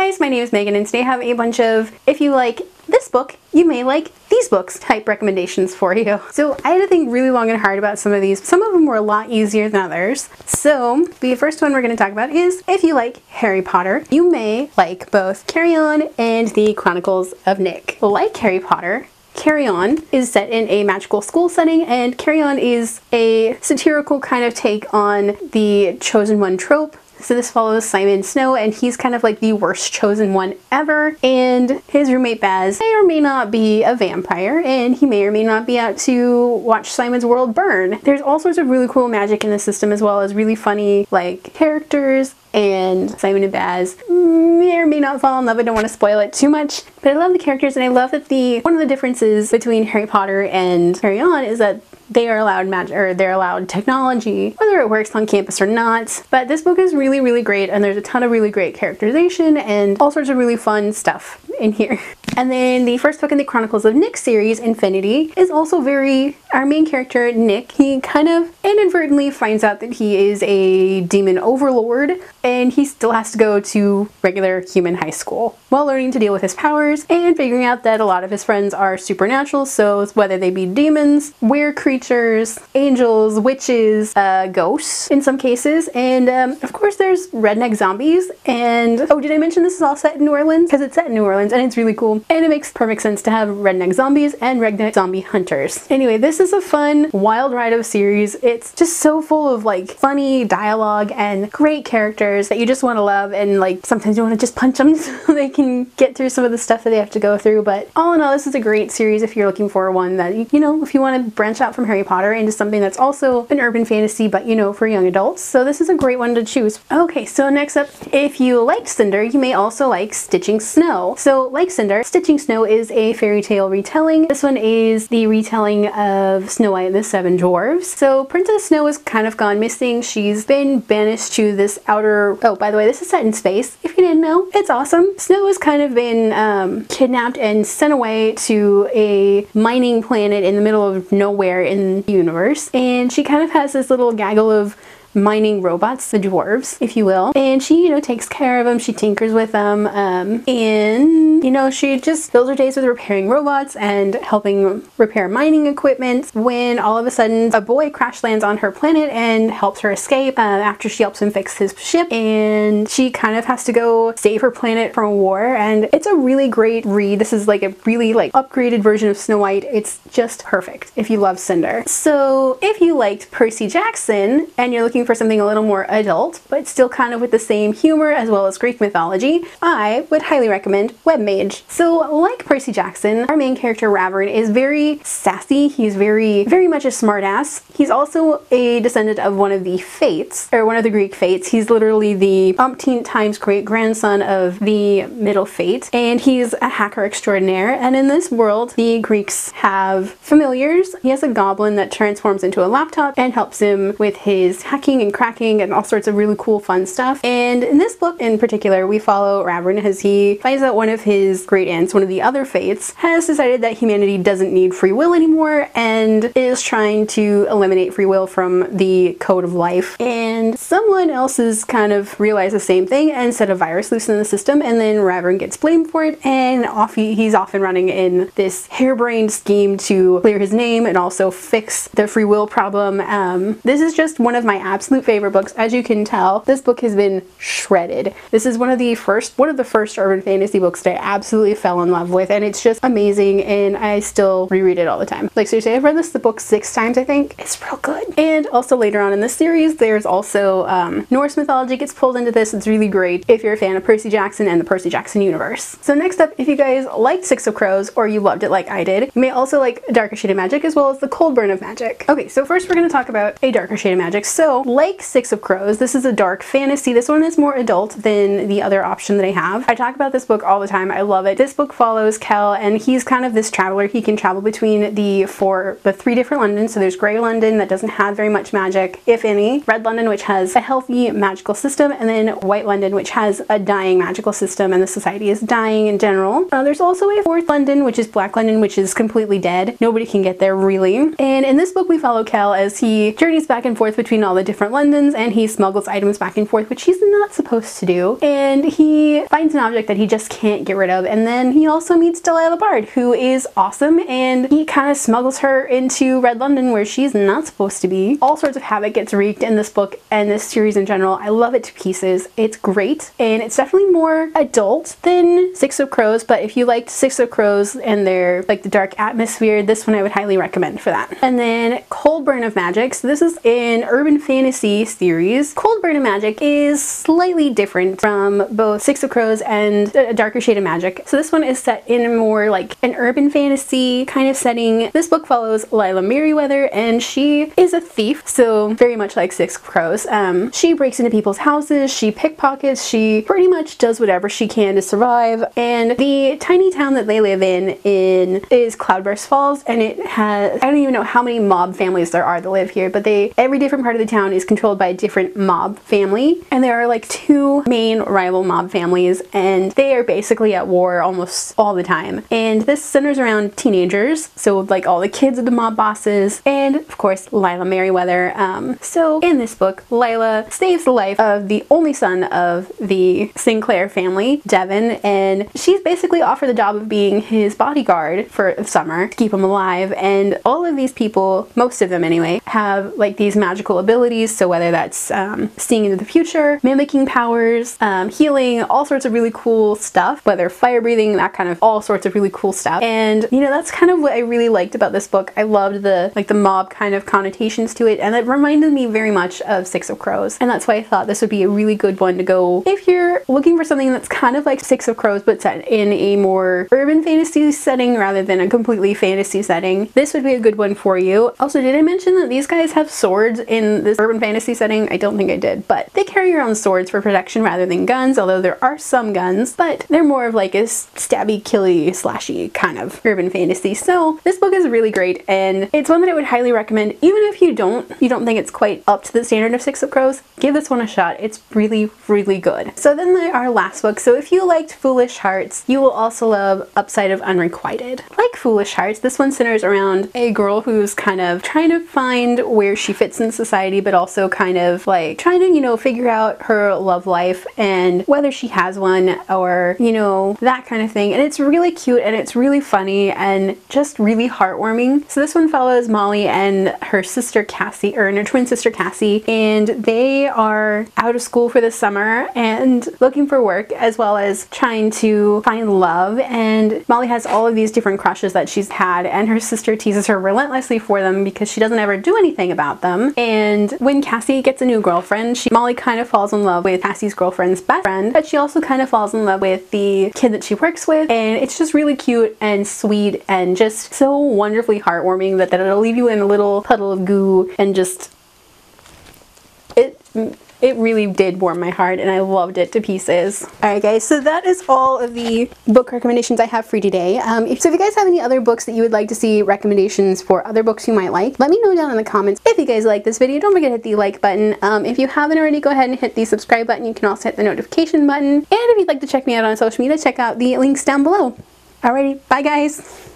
guys, my name is Megan and today I have a bunch of, if you like this book, you may like these books type recommendations for you. So I had to think really long and hard about some of these. Some of them were a lot easier than others. So the first one we're going to talk about is if you like Harry Potter, you may like both Carry On and the Chronicles of Nick. Like Harry Potter, Carry On is set in a magical school setting, and Carry On is a satirical kind of take on the chosen one trope. So this follows Simon Snow, and he's kind of like the worst chosen one ever, and his roommate Baz may or may not be a vampire, and he may or may not be out to watch Simon's world burn. There's all sorts of really cool magic in the system, as well as really funny like characters, and Simon and Baz may or may not fall in love. I don't want to spoil it too much, but I love the characters, and I love that one of the differences between Harry Potter and Carry On is that they are allowed magic, or they're allowed technology, whether it works on campus or not. But this book is really, really great, and there's a ton of really great characterization and all sorts of really fun stuff in here. And then the first book in the Chronicles of Nick series, Infinity, is also our main character, Nick, he kind of inadvertently finds out that he is a demon overlord, and he still has to go to regular human high school while learning to deal with his powers and figuring out that a lot of his friends are supernatural, so whether they be demons, weird creatures, angels, witches, ghosts in some cases, and of course there's redneck zombies. And oh, did I mention this is all set in New Orleans? Because it's set in New Orleans and it's really cool, and it makes perfect sense to have redneck zombies and redneck zombie hunters. Anyway, this is a fun, wild ride of a series. It's just so full of like funny dialogue and great characters that you just want to love, and like sometimes you want to just punch them so they can get through some of the stuff that they have to go through. But all in all, this is a great series if you're looking for one that, you know, if you want to branch out from Harry Potter into something that's also an urban fantasy, but you know, for young adults. So this is a great one to choose. Okay, so next up, if you like Cinder, you may also like Stitching Snow. So like Cinder, Stitching Snow is a fairy tale retelling. This one is the retelling of Snow White and the Seven Dwarves. So Princess Snow has kind of gone missing. She's been banished to this outer, oh, by the way, this is set in space, if you didn't know. It's awesome. Snow has kind of been kidnapped and sent away to a mining planet in the middle of nowhere in the universe, and she kind of has this little gaggle of mining robots, the dwarves, if you will, and she, you know, takes care of them, she tinkers with them, and you know, she just fills her days with repairing robots and helping repair mining equipment, when all of a sudden a boy crash lands on her planet and helps her escape after she helps him fix his ship, and she kind of has to go save her planet from a war. And it's a really great read. This is like a really like upgraded version of Snow White. It's just perfect if you love Cinder. So if you liked Percy Jackson and you're looking for something a little more adult, but still kind of with the same humor as well as Greek mythology, I would highly recommend Webmage. So like Percy Jackson, our main character Ravern is very sassy. He's very much a smartass. He's also a descendant of one of the Fates, or one of the Greek Fates. He's literally the umpteenth times great grandson of the Middle Fate, and he's a hacker extraordinaire. And in this world, the Greeks have familiars. He has a goblin that transforms into a laptop and helps him with his hacking and cracking and all sorts of really cool fun stuff. And in this book in particular, we follow Ravern as he finds out one of his great aunts, one of the other Fates, has decided that humanity doesn't need free will anymore and is trying to eliminate free will from the code of life. And someone else has kind of realized the same thing and set a virus loose in the system, and then Ravern gets blamed for it, and he's off and running in this harebrained scheme to clear his name and also fix the free will problem. This is just one of my absolute favorite books. As you can tell, this book has been shredded. This is one of the first urban fantasy books that I absolutely fell in love with, and it's just amazing, and I still reread it all the time. Like seriously, I've read the book 6 times, I think. It's real good. And also later on in this series, there's also Norse mythology gets pulled into this. It's really great if you're a fan of Percy Jackson and the Percy Jackson universe. So next up, if you guys liked Six of Crows, or you loved it like I did, you may also like A Darker Shade of Magic, as well as The Cold Burn of Magic. Okay, so first we're going to talk about A Darker Shade of Magic. So like Six of Crows, this is a dark fantasy. This one is more adult than the other option that I have. I talk about this book all the time. I love it. This book follows Kel, and he's kind of this traveler. He can travel between the 3 different Londons. So there's Grey London that doesn't have very much magic, if any, Red London, which has a healthy magical system, and then White London, which has a dying magical system, and the society is dying in general. There's also a 4th London, which is Black London, which is completely dead. Nobody can get there, really. And in this book, we follow Kel as he journeys back and forth between all the different Londons, and he smuggles items back and forth, which he's not supposed to do. And he finds an object that he just can't get rid of. And then he also meets Delilah Bard, who is awesome, and he kind of smuggles her into Red London, where she's not supposed to be. All sorts of havoc gets wreaked in this book and this series in general. I love it to pieces. It's great, and it's definitely more adult than Six of Crows, but if you liked Six of Crows and their like the dark atmosphere, this one I would highly recommend for that. And then Cold Burn of Magic. So this is an urban fantasy series. Cold Burn of Magic is slightly different from both Six of Crows and A Darker Shade of Magic. So this one is set in a more like an urban fantasy kind of setting. This book follows Lila Merriweather, and she is a thief, so very much like Six of Crows. She breaks into people's houses, she pickpockets, she pretty much does whatever she can to survive. And the tiny town that they live in is Cloudburst Falls, and it has, I don't even know how many mob families there are that live here, but every different part of the town is controlled by a different mob family, and there are like 2 main rival mob families, and they are basically at war almost all the time. And this centers around teenagers, so like all the kids of the mob bosses, and of course Lila Merriweather. So in this book, Lila saves the life of the only son of the Sinclair family, Devin, and she's basically offered the job of being his bodyguard for the summer to keep him alive. And all of these people, most of them anyway, have like these magical abilities. So whether that's seeing into the future, mimicking powers, healing, all sorts of really cool stuff, whether fire breathing, that kind of all sorts of really cool stuff. And you know, that's kind of what I really liked about this book. I loved the mob kind of connotations to it, and it reminded me very much of Six of Crows, and that's why I thought this would be a really good one to go if you're looking for something that's kind of like Six of Crows but set in a more urban fantasy setting rather than a completely fantasy setting. This would be a good one for you. Also, did I mention that these guys have swords in this urban fantasy setting? I don't think I did, but they carry around swords for protection rather than guns, although there are some guns, but they're more of like a stabby, killy, slashy kind of urban fantasy. So this book is really great, and it's one that I would highly recommend. Even if you don't think it's quite up to the standard of Six of Crows, give this one a shot. It's really, really good. So then our last book. So if you liked Foolish Hearts, you will also love Upside of Unrequited. Like Foolish Hearts, this one centers around a girl who's kind of trying to find where she fits in society, but also kind of like trying to, you know, figure out her love life and whether she has one, or, you know, that kind of thing. And it's really cute, and it's really funny, and just really heartwarming. So this one follows Molly and her sister Cassie, or her twin sister Cassie, and they are out of school for the summer and looking for work, as well as trying to find love. And Molly has all of these different crushes that she's had, and her sister teases her relentlessly for them because she doesn't ever do anything about them. And when Cassie gets a new girlfriend, Molly kind of falls in love with Cassie's girlfriend's best friend, but she also kind of falls in love with the kid that she works with, and it's just really cute and sweet and just so wonderfully heartwarming that it'll leave you in a little puddle of goo, and just it really did warm my heart, and I loved it to pieces. Alright guys, so that is all of the book recommendations I have for you today. So if you guys have any other books that you would like to see recommendations for, other books you might like, let me know down in the comments. If you guys like this video, don't forget to hit the like button. If you haven't already, go ahead and hit the subscribe button. You can also hit the notification button. And if you'd like to check me out on social media, check out the links down below. Alrighty, bye guys!